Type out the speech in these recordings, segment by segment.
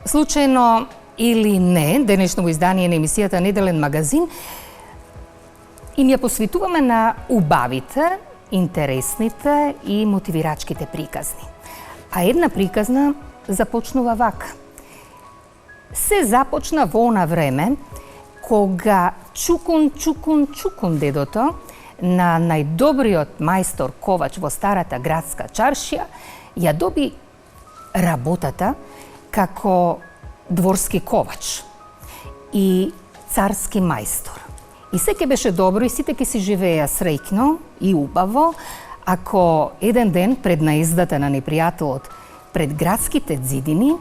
Случајно или не, денешно издание на емисијата Неделен магазин им ја посветуваме на убавите, интересните и мотивирачките приказни. А една приказна започнува вака. Се започна во она време кога чукун дедото на најдобриот мајстор ковач во старата градска чаршија ја доби работата како дворски ковач и царски мајстор. И секе беше добро и сите ќе си живееа среќно и убаво, ако еден ден пред наездата на непријателот пред градските ѕидини,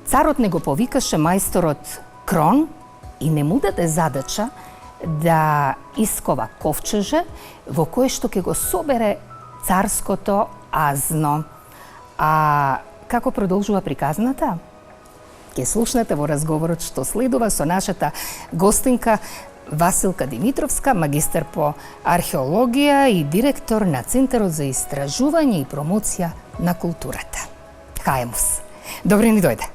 царот не го повикаше мајсторот Крон и не му даде задача да искова ковчеже во кое што ќе го собере царското азно. А како продолжува приказната? Ке слушнете во разговорот што следува со нашата гостинка Василка Димитровска, магистар по археологија и директор на Центарот за истражување и промоција на културата. Хаемус. Добре ни дојде.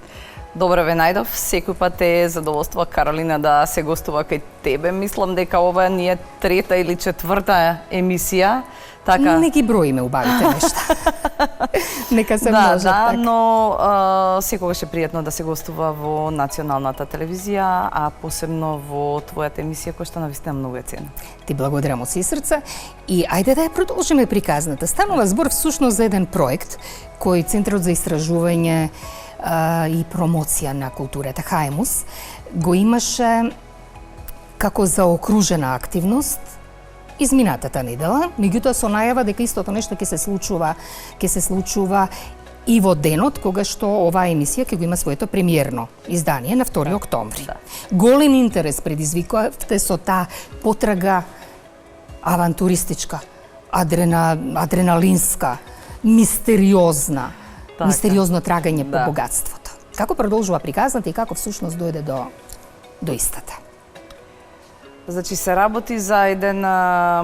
Добро ве најдов. Секој пат е задоволство, Каролина, да се гостува кај тебе. Мислам дека ова ни е трета или четврта емисија. Така. Не ги броиме убавите нешта. Нека се множат. Да, но секогаш е пријатно да се гостува во националната телевизија, а посебно во твојата емисија која што навистина многу е ценна. Ти благодарам од сите срца и ајде да ја продолжиме приказната. Станува збор всушност за еден проект кој Центарот за истражување и промоција на културата Хаемус го имаше како заокружена активност изминатата недела, меѓутоа со најава дека истото нешто ќе се случува и во денот кога што оваа емисија ќе го има своето премиерно издание на 2 октомври. Да. Голем интерес предизвикавте со таа потрага авантуристичка, адреналинска, мистериозна, мистериозно трагање по богатството. Како продолжува приказната и како всушност дојде до истата? Значи се работи за еден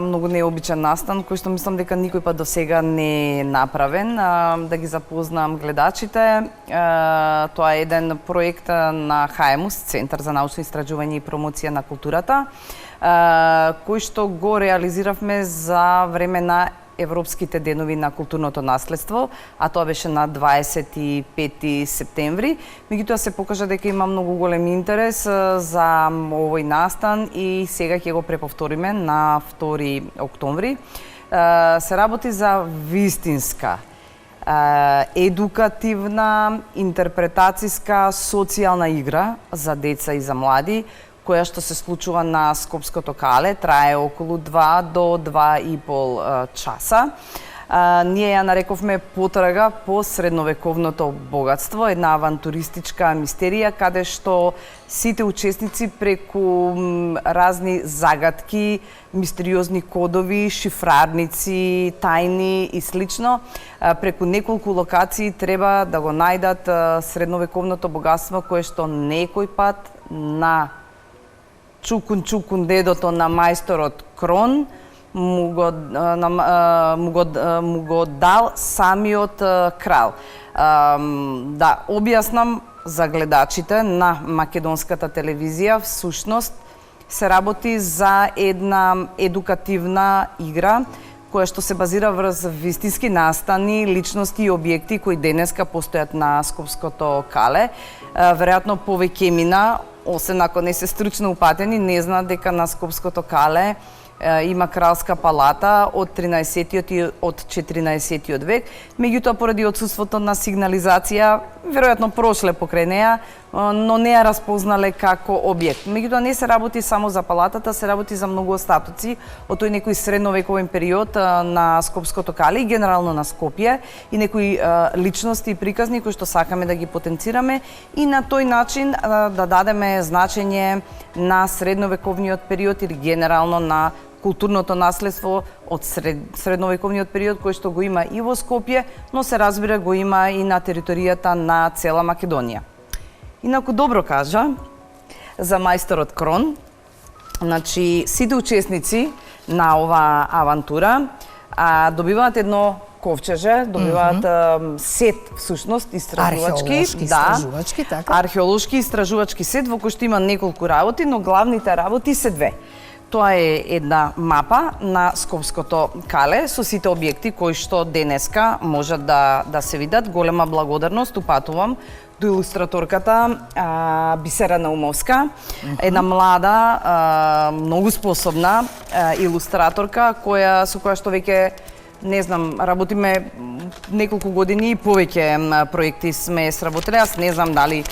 многу необичен настан кој што мислам дека никој пат до сега не е направен. Да ги запознам гледачите, тоа е еден проект на Хаемус, Центар за научно истражување и промоција на културата, кој што го реализиравме за време на Европските денови на културното наследство, а тоа беше на 25 септември. Меѓутоа се покажа дека има многу голем интерес за овој настан и сега ќе го преповториме на 2 октомври. Се работи за вистинска, едукативна, интерпретацијска, социјална игра за деца и за млади, која што се случува на Скопското кале, трае околу 2 до 2,5 часа. Ние ја нарековме потрага по средновековното богатство, една авантуристичка мистерија, каде што сите учесници преку разни загадки, мистериозни кодови, шифрарници, тајни и слично, преку неколку локации треба да го најдат средновековното богатство кое што некој пат на чукун дедото на мајсторот Крон му го дал самиот крал. Да објаснам за гледачите на македонската телевизија, всушност се работи за една едукативна игра која што се базира врз вистински настани, личности и објекти кои денеска постојат на Скопското кале. Веројатно повеќе мина, освен ако не се стручно упатени, не знаат дека на Скопското кале има кралска палата од 13-тиот и од 14-тиот век. Меѓутоа, поради отсутството на сигнализација, веројатно прошле покрај неа, но не ја распознале како објект. Меѓутоа, не се работи само за палатата, се работи за многу остатоци од тој некој средновековен период на Скопското кале и генерално на Скопје и некои личности и приказни кои што сакаме да ги потенцираме и на тој начин да дадеме значење на средновековниот период или генерално на културното наследство од средновековниот период кој што го има и во Скопје, но се разбира го има и на територијата на цела Македонија. Инаку добро кажа за мајсторот Крон, значи сите учесници на оваа авантура добиваат едно ковчеже, добиваат сет всушност истражувачки, Археолошки, истражувачки, така. Археолошки истражувачки сет во кој што има неколку работи, но главните работи се две. Тоа е една мапа на Скопското кале со сите објекти кои што денеска можат да се видат. Голема благодарност упатувам до илустраторката Бисера Наумовска, една млада, многу способна илустраторка со која што веќе не знам, работиме неколку години и повеќе проекти сме сработиле. Аз не знам дали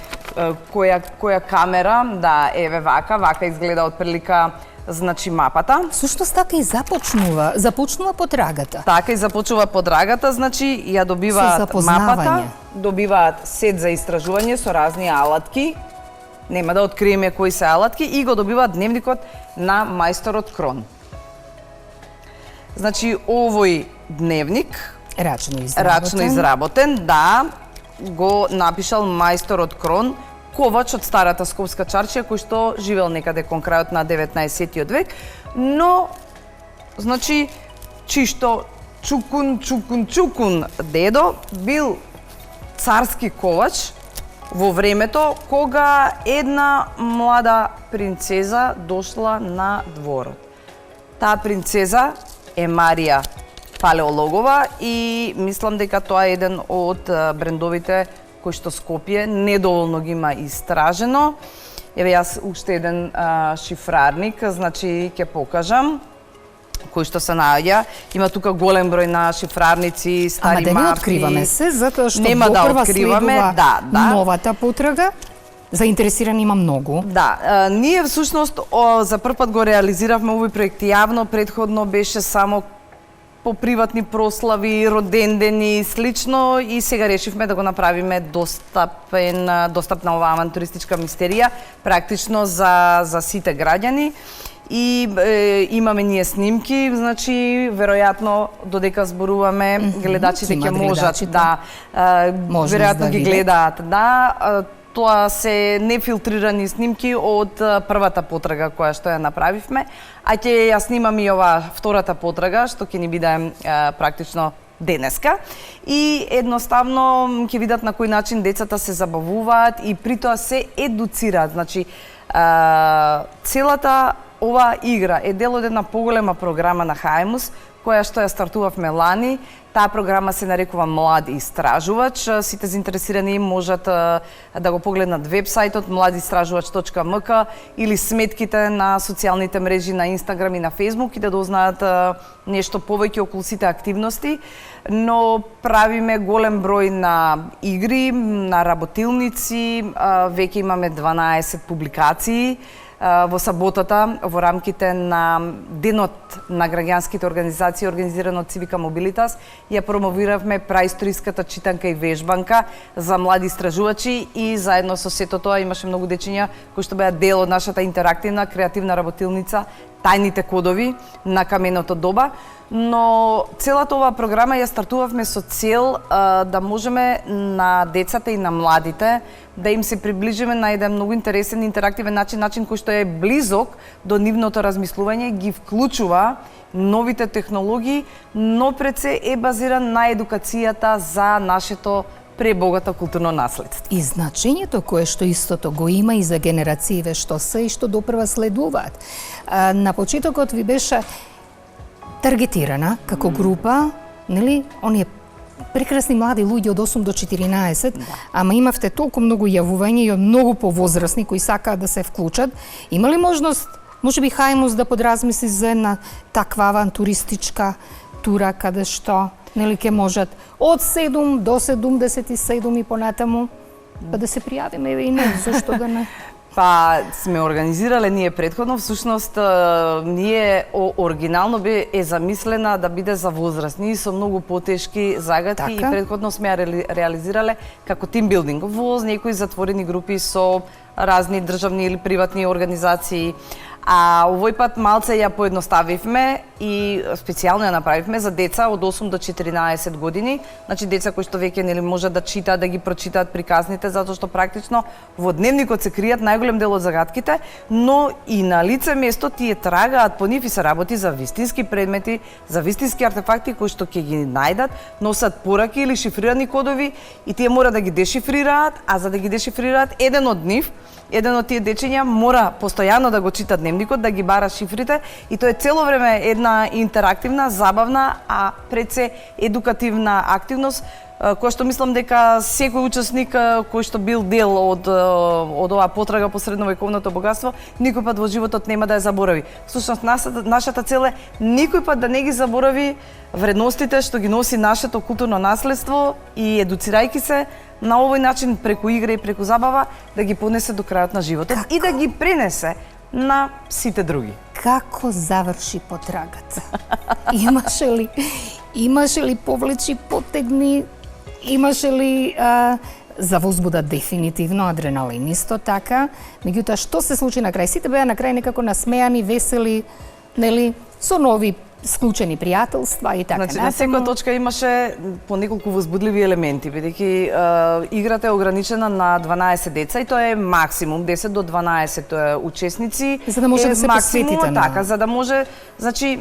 која камера, да, еве вака изгледа отприлика, значи мапата. Сушност така и започнува потрагата. Така и започнува потрагата, значи ја добиваат мапата, добиваат сет за истражување со разни алатки. Нема да откриеме кои се алатки и го добиваат дневникот на мајсторот Крон. Значи овој дневник рачно изработен, да, го напишал мајсторот Крон, ковач од старата Скопска чаршија кој што живел некаде кон крајот на 19 век, но значи чишто чукун дедо бил царски ковач во времето кога една млада принцеза дошла на дворот. Таа принцеза е Марија Палеологова и мислам дека тоа е еден од брендовите кој што Скопје недоволно ги има истражено. Еве јас уште еден шифрарник, значи ќе покажам кој што се наоѓа. Има тука голем број на шифрарници, стари мапи. Ама да не откриваме се, затоа што нема да откриваме, да. Новата потрага. Заинтересирани има многу. Да, ние всушност за прв пат го реализиравме овој проект јавно, предходно беше само по приватни прослави, родендени и слично, и сега решивме да го направиме достапна оваа авантуристичка мистерија практично за сите граѓани. И имаме ние снимки, значи веројатно додека зборуваме гледачите ќе можат веројатно ги гледаат, да. Тоа се нефилтрирани снимки од првата потрага која што ја направивме, а ќе ја снимам и оваа втората потрага што ќе ни биде практично денеска. И едноставно ќе видат на кој начин децата се забавуваат и при тоа се едуцираат. Значи целата оваа игра е дел од една поголема програма на Хаемус која што ја стартувавме лани. Таа програма се нарекува Млад истражувач. Сите заинтересирани можат да го погледнат вебсајтот mladistражувач.mk или сметките на социјалните мрежи на Инстаграм и на Фејсбук и да дознаат нешто повеќе околу сите активности. Но правиме голем број на игри, на работилници, веќе имаме 12 публикации. Во саботата, во рамките на Денот на граѓанските организации, организирано од Цивика Мобилитас, ја промовиравме праисториската читанка и вежбанка за млади истражувачи и заедно со сето тоа имаше многу дечиња кои што беа дел од нашата интерактивна, креативна работилница Тајните кодови на каменото доба. Но целата оваа програма ја стартувавме со цел да можеме на децата и на младите да им се приближиме на еден многу интересен интерактивен начин кој што е близок до нивното размислување, ги вклучува новите технологии, но пред се е базиран на едукацијата за нашето пребогато културно наследство. И значењето кое што истото го има и за генерациите што се и што допрва следуваат. На почетокот ви беше таргетирана како група, нели, оние прекрасни млади луѓе од 8 до 14, ама имавте толку многу јавувања и од многу повозрасни кои сакаат да се вклучат. Има ли можност, можеби Хаемус да подразмисли за една таква авантуристичка тура каде што нели ќе можат од 7 до 77 и понатаму па да се пријавиме и не, зошто да не? Па сме организирале ние предходно, всушност ние оригинално е замислена да биде за возрастни со многу потешки загатки и предходно сме ја реализирале како тимбилдинг во некои затворени групи со разни државни или приватни организации. А овој пат малце ја поедноставивме и специјално ја направивме за деца од 8 до 14 години, значи деца кои што веќе нели можат да читаат, да ги прочитаат приказните, затоа што практично во дневникот се кријат најголем дел од загадките, но и на лице место тие трагаат по нив и се работи за вистински предмети, за вистински артефакти кои што ќе ги најдат, носат пораки или шифрирани кодови и тие мора да ги дешифрираат, а за да ги дешифрираат еден од нив, еден од тие дечиња мора постојано да го чита дневникот, да ги бара шифрите и тоа е цело време една интерактивна, забавна, а пред се едукативна активност која што мислам дека секој учесник кој што бил дел од оваа потрага по средновековното богатство, никој пат во животот нема да ја заборави. Всушност нашата цел е никој пат да не ги заборави вредностите што ги носи нашето културно наследство и едуцирајќи се на овој начин преку игра и преку забава да ги понесе до крајот на животот и да ги пренесе на сите други. Како заврши потрагата? Имаше ли повлечи, потегни, имаше ли за возбуда дефинитивно адреналин исто така, меѓутоа што се случи на крај? Сите беа на крај некако насмеани, весели, нели, со нови склучени пријателства и така. Значи, на секоја точка имаше по неколку возбудливи елементи, бидејќи играта е ограничена на 12 деца и тоа е максимум, 10 до 12 учесници. За да може да се посветите на... Така, за да може, значи,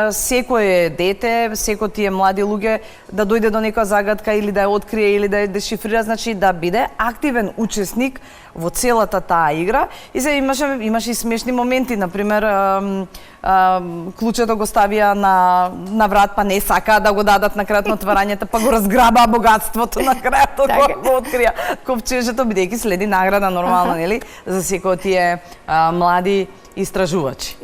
секое дете, секој тие млади луѓе да дојде до некоја загадка или да ја открие или да ја дешифрира, значи да биде активен учесник во целата таа игра. И се имаше и смешни моменти, например, клучето го ставија на врат, па не сакаа да го дадат на крајот на отварањето, па го разграбаа богатството на крајот, го открија ковчежето, бидејќи следи награда нормално, нели, за секој од тие млади истражувачи.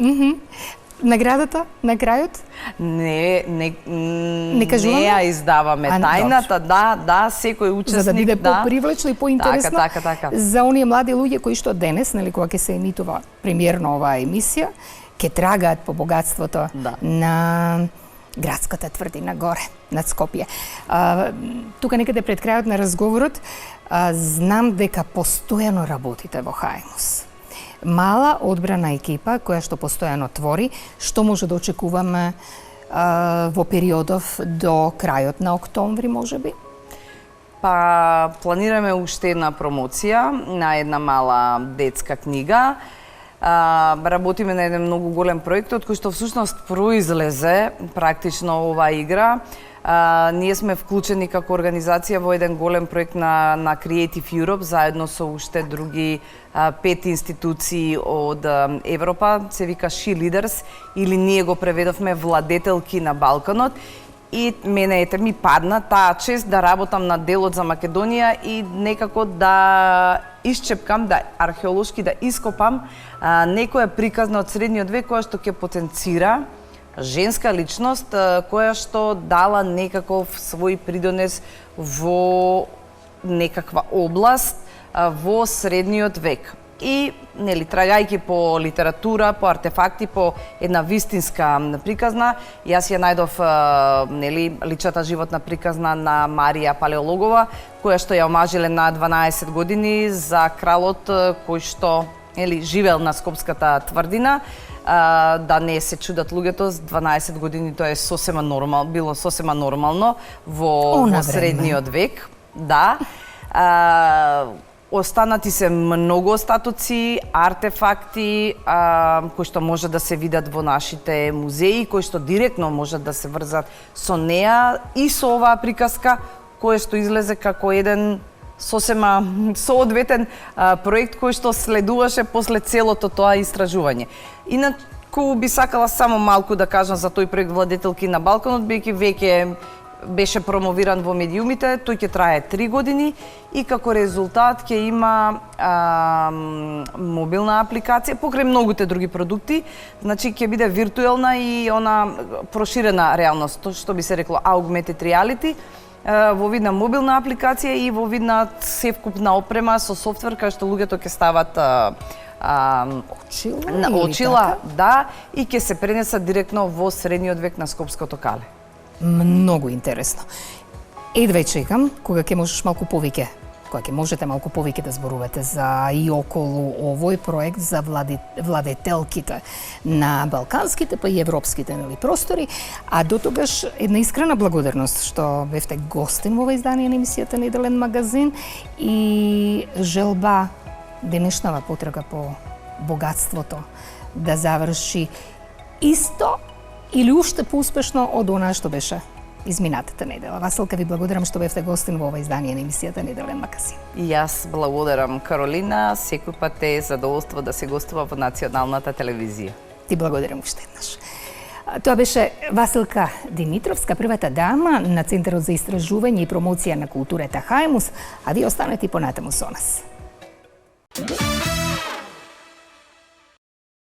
Наградата на крајот? Не кажуваме? Не ја издаваме тајната, да, секој учесник, за да биде попривлечно и поинтересно така. За оние млади луѓе кои што денес, нели, кога ќе се емитува премиерно оваа емисија, ќе трагаат по богатството на градската тврдина горе над Скопје. Тука некаде пред крајот на разговорот знам дека постојано работите во Хаимус. Мала одбрана екипа која што постојано твори, што може да очекуваме во периодов до крајот на октомври, можеби? Па планираме уште една промоција на една мала детска книга. Работиме на еден многу голем проект од кој што всушност произлезе практично оваа игра. Ние сме вклучени како организација во еден голем проект на Creative Europe заедно со уште други 5 институции од Европа, се вика She Leaders или ние го преведовме Владетелки на Балканот. И мене ми падна таа чест да работам на делот за Македонија и некако да исчепкам, да археолошки да ископам некоја приказна од средниот век која што ќе потенцира женска личност која што дала некаков свој придонес во некаква област во средниот век. И, нели, трагајќи по литература, по артефакти, по една вистинска приказна, јас ја најдов, нели, личната животна приказна на Марија Палеологова, која што ја омажиле на 12 години за кралот кој што, нели, живеел на Скопската тврдина. Да не се чудат луѓето, с 12 години тоа е сосема нормално, било сосема нормално во средниот век. Да. Останати се многу остатоци, артефакти кои што може да се видат во нашите музеи, кои што директно можат да се врзат со неа и со оваа приказка, кој што излезе како еден сосема соодветен проект кој што следуваше после целото тоа истражување. Инаку би сакала само малку да кажам за тој проект Владетелки на Балканот, бидејќи веќе беше промовиран во медиумите, тој ќе трае 3 години и како резултат ќе има мобилна апликација покрај многуте други продукти, значи ќе биде виртуелна и она проширена реалност, што би се рекло augmented reality, во вид на мобилна апликација и во вид на севкупна опрема со софтвер кај што луѓето ќе стават очила, да, и ќе се пренесат директно во средниот век на Скопското кале. Многу интересно. Едве чекам кога ќе можеш малку повеќе која ќе можете малку повеќе да зборувате за и околу овој проект за владетелките на балканските па и европските простори, а до тогаш една искрена благодарност што бевте гостин во ова издание на емисијата Неделен магазин и желба денешнава потрага по богатството да заврши исто или уште поуспешно од она што беше изминатата недела. Василка, ви благодарам што бевте гостин во ова издание на емисијата Неделен магазин. И јас благодарам, Каролина. Секој пат е задоволство да се гостува во националната телевизија. Ти благодарам уште еднаш. Тоа беше Василка Димитровска, првата дама на Центарот за истражување и промоција на културата Хаемус, а ви останете понатаму со нас.